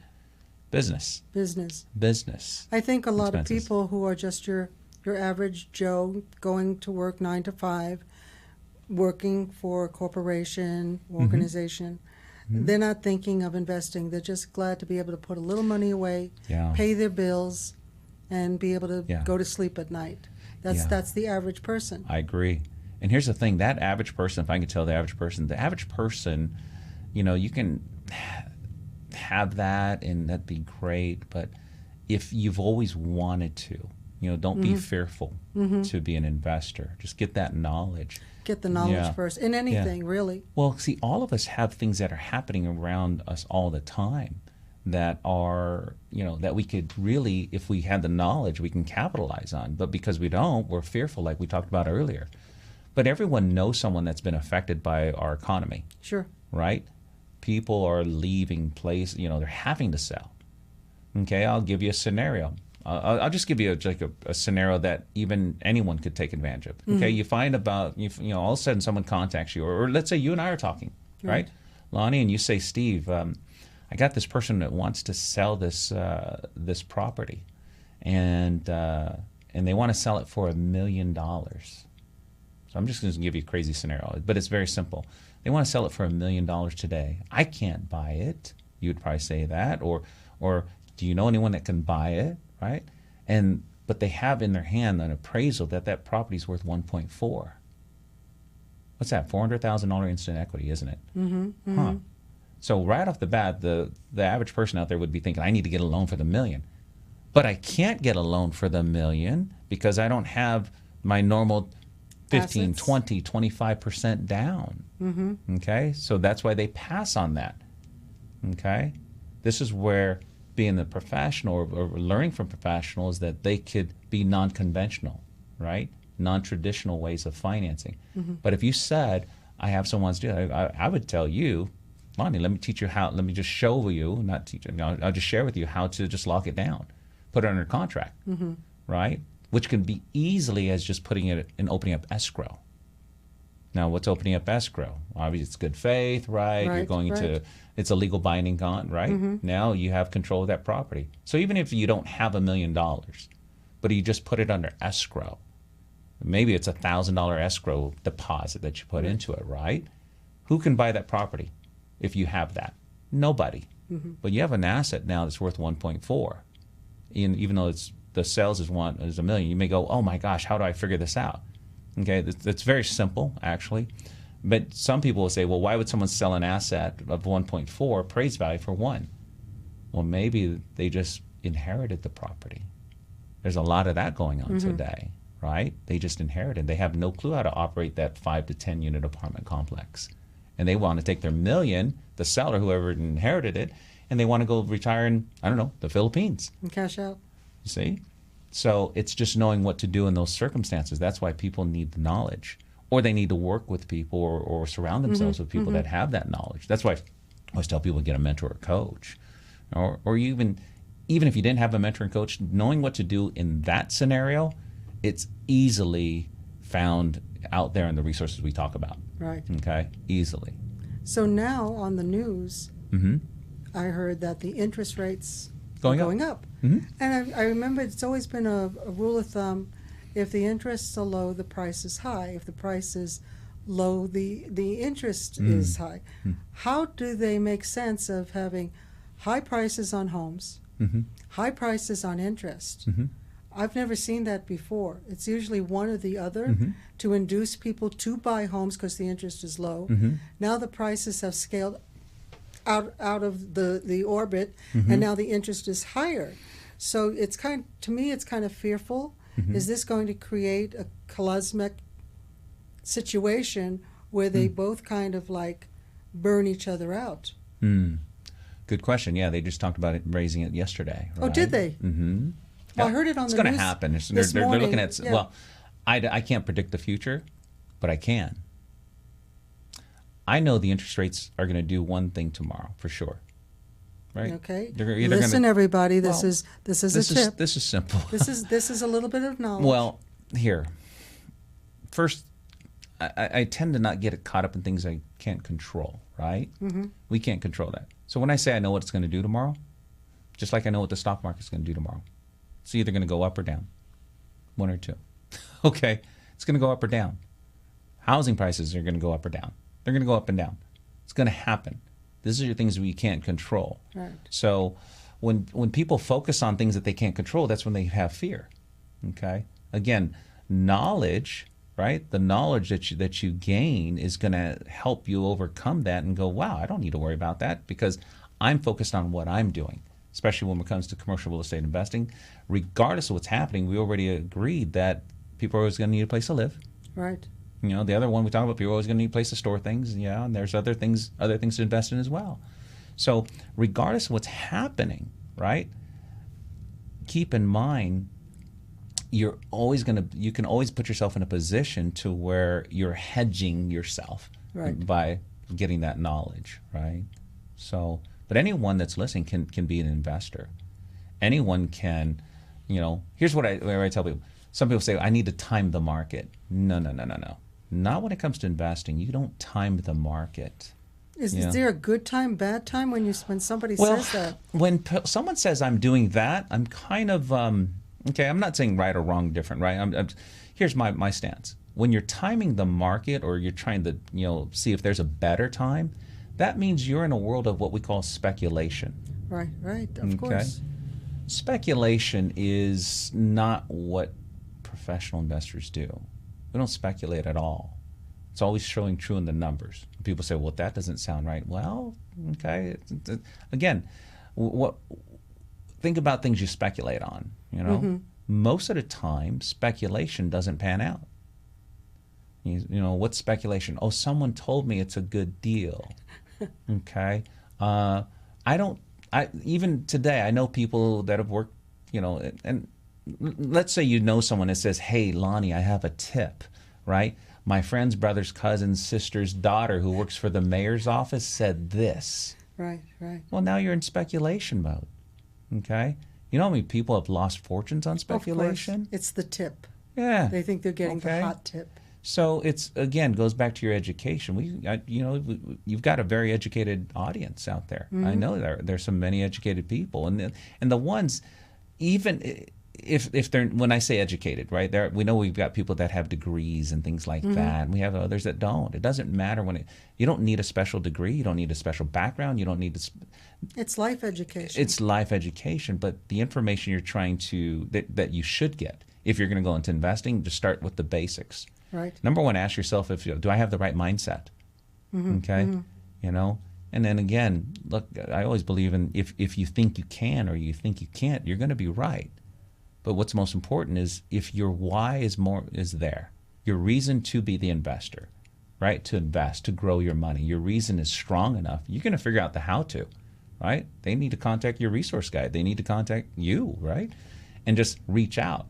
Business. I think a lot Expenses. of people who are just your average Joe going to work 9 to 5, working for a corporation, organization, they're not thinking of investing. They're just glad to be able to put a little money away, pay their bills, and be able to go to sleep at night. That's the average person. I agree. And here's the thing, that average person, if I can tell the average person, you can have that and that'd be great, but if you've always wanted to, don't be fearful to be an investor. Just get that knowledge. Get the knowledge first in anything, really. Well, see, all of us have things that are happening around us all the time that are, that we could really, if we had the knowledge, we can capitalize on. But because we don't, we're fearful, like we talked about earlier. But everyone knows someone that's been affected by our economy. Sure. Right? People are leaving place, they're having to sell. Okay, I'll give you a scenario. I'll just give you a scenario that even anyone could take advantage of. Okay, you find about, all of a sudden someone contacts you, or let's say you and I are talking, right? Lonnie, and you say, Steve, I got this person that wants to sell this property, and they want to sell it for $1 million. So I'm just going to give you a crazy scenario, but it's very simple. They want to sell it for $1 million today. I can't buy it. You would probably say that, or do you know anyone that can buy it? Right, but they have in their hand an appraisal that property is worth 1.4. What's that? $400,000 instant equity, isn't it? Huh. So right off the bat, the average person out there would be thinking, I need to get a loan for the $1 million, but I can't get a loan for the $1 million because I don't have my normal 15, Assets. 20, 25% down. Okay, so that's why they pass on that. Okay, this is where being the professional or learning from professionals that they could be non-conventional, right? Non-traditional ways of financing. But if you said, I have someone to do it, I would tell you, Lonnie, let me teach you how, let me just show you, not teach you, I'll just share with you how to just lock it down, put it under contract, right? Which can be easily as just putting it and opening up escrow. Now, what's opening up escrow? Obviously, it's good faith, right? You're going to, it's a legal binding con, right? Now you have control of that property. So even if you don't have $1 million, but you just put it under escrow, maybe it's $1,000 escrow deposit that you put into it, right? Who can buy that property if you have that? Nobody. But you have an asset now that's worth 1.4, even though the sales is $1 million. You may go, oh my gosh, how do I figure this out? Okay, that's very simple, actually. But some people will say, well, why would someone sell an asset of 1.4 appraised value for 1? Well, maybe they just inherited the property. There's a lot of that going on today, right? They just inherited. They have no clue how to operate that 5 to 10 unit apartment complex. And they want to take their $1 million, the seller, whoever inherited it, and they want to go retire in, I don't know, the Philippines. And cash out. You see? So it's just knowing what to do in those circumstances. That's why people need the knowledge. Or they need to work with people or surround themselves with people that have that knowledge. That's why I always tell people to get a mentor or coach. or even if you didn't have a mentor and coach, knowing what to do in that scenario, it's easily found out there in the resources we talk about. Right. Okay, easily. So now on the news, Mm-hmm. I heard that the interest rates Going are up. going up. Mm-hmm. And I remember it's always been a rule of thumb, if the interests are low, the price is high. If the price is low, the interest is high. How do they make sense of having high prices on homes, high prices on interest? I've never seen that before. It's usually one or the other to induce people to buy homes because the interest is low. Now the prices have scaled out of the orbit, and now the interest is higher. So it's to me, it's kind of fearful. Is this going to create a cosmic situation where they both kind of like burn each other out? Good question. Yeah, they just talked about it, raising it yesterday. Right? Oh, did they? Mm-hmm. Well, I heard it on it's the going news to happen. They're morning. looking at, Yeah. well, I can't predict the future, but I can. I know the interest rates are going to do one thing tomorrow for sure. Right? Okay. They're either Listen, everybody. This well, is a tip. This is simple. This is a little bit of knowledge. Well, here. First, I tend to not get caught up in things I can't control, right? We can't control that. So when I say I know what it's going to do tomorrow, just like I know what the stock market's going to do tomorrow, it's either going to go up or down, one or two. Okay, it's going to go up or down. Housing prices are going to go up or down. They're going to go up and down. It's going to happen. These are things we can't control. Right. So when people focus on things that they can't control, that's when they have fear. Okay. Again, knowledge, right? The knowledge that you gain is going to help you overcome that and go, wow, I don't need to worry about that because I'm focused on what I'm doing. Especially when it comes to commercial real estate investing, regardless of what's happening, we already agreed that people are always going to need a place to live. Right. You know, the other one we talk about, people are always going to need a place to store things. Yeah, and there's other things to invest in as well. So regardless of what's happening, right, keep in mind you can always put yourself in a position to where you're hedging yourself by getting that knowledge, right? So, but anyone that's listening can be an investor. Anyone can, here's what I tell people. Some people say, I need to time the market. No. Not when it comes to investing. You don't time the market. Is there a good time, bad time when somebody says that? When someone says I'm doing that, I'm kind of, okay, I'm not saying right or wrong different, right? Here's my stance. When you're timing the market or you're trying to, see if there's a better time, that means you're in a world of what we call speculation. Right, of course. Speculation is not what professional investors do. We don't speculate at all. It's always showing true in the numbers. People say, well, that doesn't sound right. Well, okay. Again, think about things you speculate on. Most of the time, speculation doesn't pan out. What's speculation? Oh, someone told me it's a good deal. Okay. Even today, I know people that have worked, and let's say someone that says, hey, Lonnie, I have a tip, right? My friend's brother's cousin's sister's daughter who works for the mayor's office said this. Right. Well, now you're in speculation mode, okay? You know how many people have lost fortunes on speculation? Of course. It's the tip. Yeah. They think they're getting the hot tip. So it's, again, goes back to your education. You've got a very educated audience out there. I know there's many educated people. And the ones, even if they're, when I say educated, right, we know we've got people that have degrees and things like that, and we have others that don't. It doesn't matter you don't need a special degree, you don't need a special background, you don't need it's life education. It's life education, but the information you're trying to, that you should get, if you're going to go into investing, just start with the basics. Right. Number one, ask yourself, do I have the right mindset? Okay? And then again, look, I always believe in if you think you can or you think you can't, you're going to be right. But what's most important is if your why is there, your reason to be the investor, right? To invest, to grow your money. Your reason is strong enough. You're going to figure out the how to, right? They need to contact your resource guide. They need to contact you, right? And just reach out.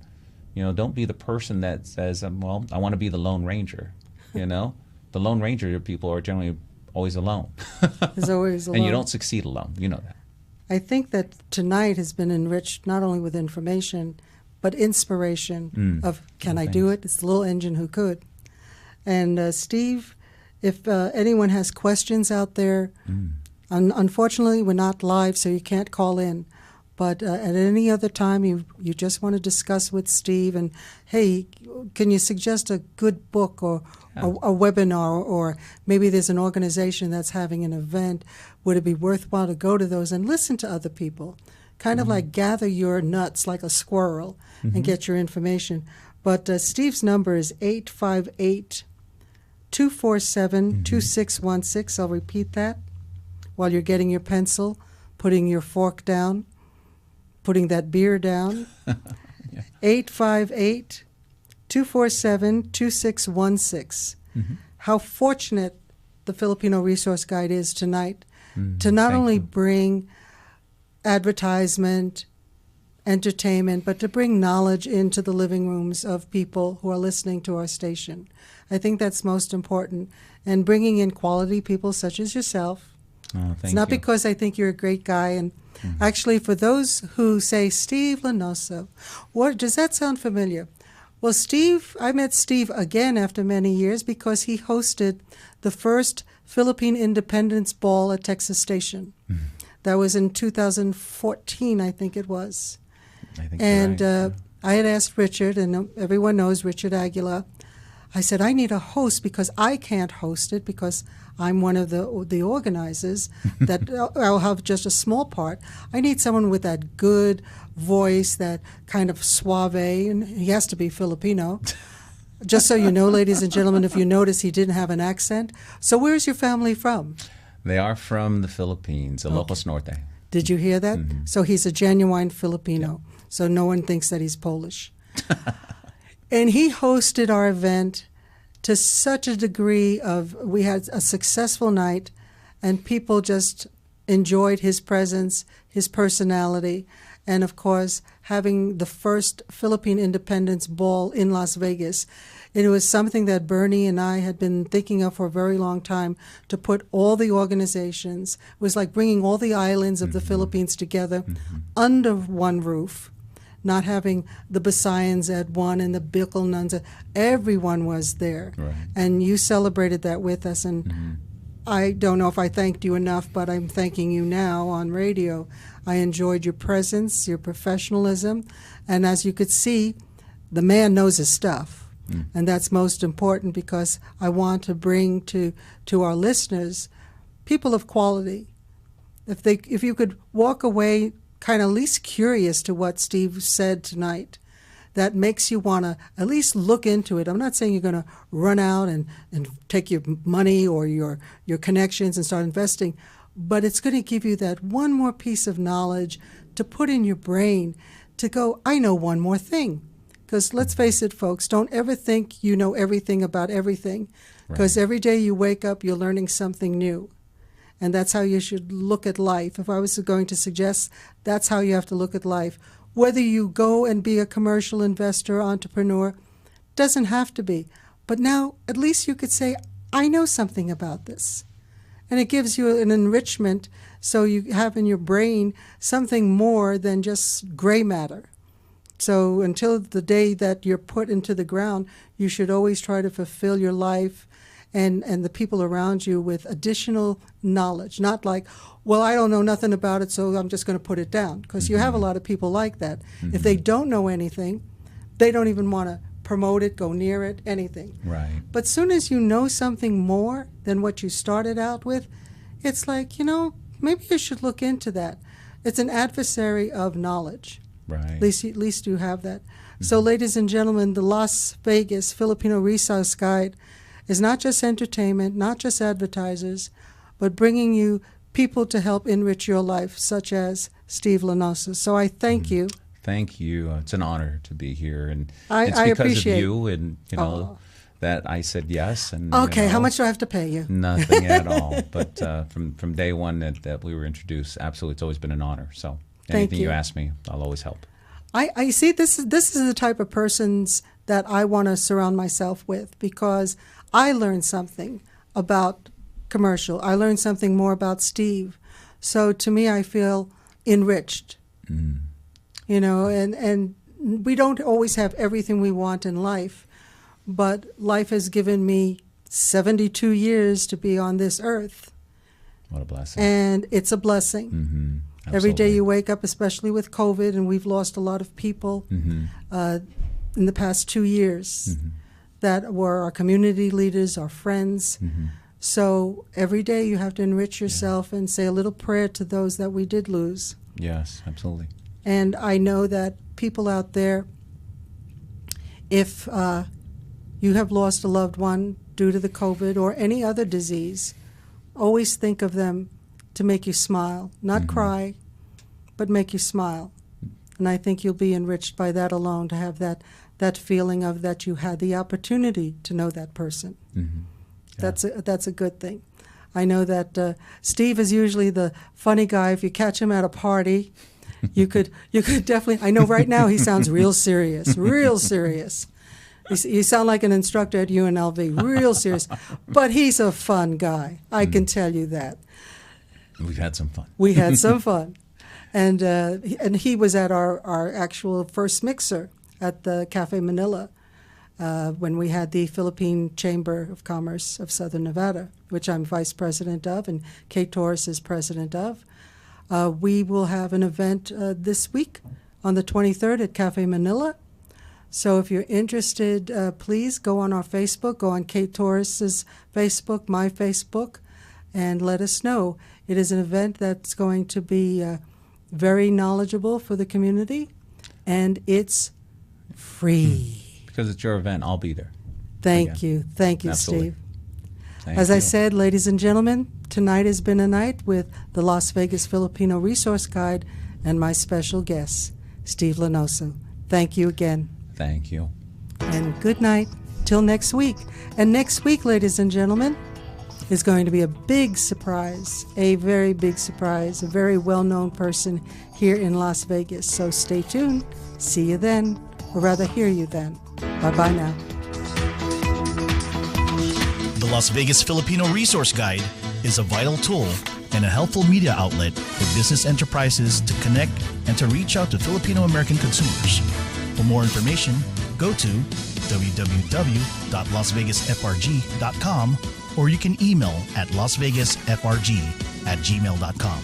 Don't be the person that says, well, I want to be the Lone Ranger. The Lone Ranger people are generally always alone. Is always alone. And you don't succeed alone. You know that. I think that tonight has been enriched not only with information, but inspiration of, can I do it? It's the little engine who could. And Steve, if anyone has questions out there, unfortunately we're not live, so you can't call in. But at any other time you just want to discuss with Steve, and hey, can you suggest a good book or a webinar, or maybe there's an organization that's having an event, would it be worthwhile to go to those and listen to other people? Kind of like gather your nuts like a squirrel and get your information. But Steve's number is 858-247-2616. I'll repeat that while you're getting your pencil, putting your fork down, putting that beer down. 858-247-2616. How fortunate the Filipino Resource Guide is tonight to not only bring advertisement, entertainment, but to bring knowledge into the living rooms of people who are listening to our station. I think that's most important. And bringing in quality people such as yourself. It's not because I think you're a great guy. And actually, for those who say, Steve Lanoza, what does that sound familiar? Well, Steve, I met Steve again after many years because he hosted the first Philippine Independence Ball at Texas Station. That was in 2014, I think it was. And right. I had asked Richard, and everyone knows Richard Aguilar. I said, I need a host because I can't host it because I'm one of the organizers, that I'll have just a small part. I need someone with that good voice, that kind of suave, and he has to be Filipino. Just so you know, ladies and gentlemen, if you notice, he didn't have an accent. So where's your family from? They are from the Philippines, Ilocos Norte. Did you hear that? So he's a genuine Filipino, so no one thinks that he's Polish. And he hosted our event to such a degree of, we had a successful night, and people just enjoyed his presence, his personality, and of course, having the first Philippine Independence Ball in Las Vegas. It was something that Bernie and I had been thinking of for a very long time, to put all the organizations. It was like bringing all the islands of the Philippines together under one roof, not having the Bisayans at one and the Bicol nuns. Everyone was there. Right. And you celebrated that with us. And I don't know if I thanked you enough, but I'm thanking you now on radio. I enjoyed your presence, your professionalism. And as you could see, the man knows his stuff. And that's most important, because I want to bring to our listeners people of quality. If you could walk away kind of at least curious to what Steve said tonight, that makes you want to at least look into it. I'm not saying you're going to run out and take your money or your connections and start investing, but it's going to give you that one more piece of knowledge to put in your brain to go, I know one more thing. Because let's face it, folks, don't ever think you know everything about everything, because every day you wake up, you're learning something new. And that's how you should look at life. If I was going to suggest, that's how you have to look at life. Whether you go and be a commercial investor, entrepreneur, doesn't have to be. But now, at least you could say, I know something about this. And it gives you an enrichment, so you have in your brain something more than just gray matter. So until the day that you're put into the ground, you should always try to fulfill your life and the people around you with additional knowledge. Not like, well, I don't know nothing about it, so I'm just going to put it down. Because you have a lot of people like that. If they don't know anything, they don't even want to promote it, go near it, anything. Right. But soon as you know something more than what you started out with, it's like, maybe you should look into that. It's an adversary of knowledge. Right. At least you have that. So, ladies and gentlemen, the Las Vegas Filipino Resource Guide is not just entertainment, not just advertisers, but bringing you people to help enrich your life, such as Steve Lanoza. So I thank you. Thank you. It's an honor to be here, and I it's because appreciate of you, and that I said yes. And okay, how much do I have to pay you? Nothing at all. But from day one that we were introduced, absolutely, it's always been an honor. So anything you ask me, I'll always help. I see this is the type of persons that I want to surround myself with, because I learned something about commercial. I learned something more about Steve. So to me, I feel enriched. You know, and we don't always have everything we want in life, but life has given me 72 years to be on this earth. What a blessing. And it's a blessing. Mm-hmm. Every day you wake up, especially with COVID, and we've lost a lot of people in the past 2 years that were our community leaders, our friends. So every day you have to enrich yourself and say a little prayer to those that we did lose. Yes, absolutely. And I know that people out there, if you have lost a loved one due to the COVID or any other disease, always think of them to make you smile, not cry, but make you smile. And I think you'll be enriched by that alone, to have that feeling of that you had the opportunity to know that person. Yeah. That's a good thing. I know that Steve is usually the funny guy. If you catch him at a party, you could definitely. I know right now he sounds real serious, real serious. You sound like an instructor at UNLV, real serious. But he's a fun guy. I can tell you that. We've had some fun. We had some fun, and he was at our actual first mixer at the Cafe Manila. When we had the Philippine Chamber of Commerce of Southern Nevada, which I'm vice president of, and Kate Torres is president of. We will have an event this week on the 23rd at Cafe Manila. So if you're interested, please go on our Facebook, go on Kate Torres's Facebook, my Facebook, and let us know. It is an event that's going to be very knowledgeable for the community, and it's free. Because it's your event, I'll be there. Thank you, Absolutely. Steve. Thank As you. I said, ladies and gentlemen, tonight has been a night with the Las Vegas Filipino Resource Guide and my special guest, Steve Lanoza. Thank you again. Thank you. And good night till next week. And next week, ladies and gentlemen, is going to be a big surprise, a very big surprise, a very well-known person here in Las Vegas. So stay tuned. See you then, or rather hear you then. Bye-bye now. The Las Vegas Filipino Resource Guide is a vital tool and a helpful media outlet for business enterprises to connect and to reach out to Filipino American consumers. For more information, go to www.lasvegasfrg.com, or you can email at lasvegasfrg@gmail.com.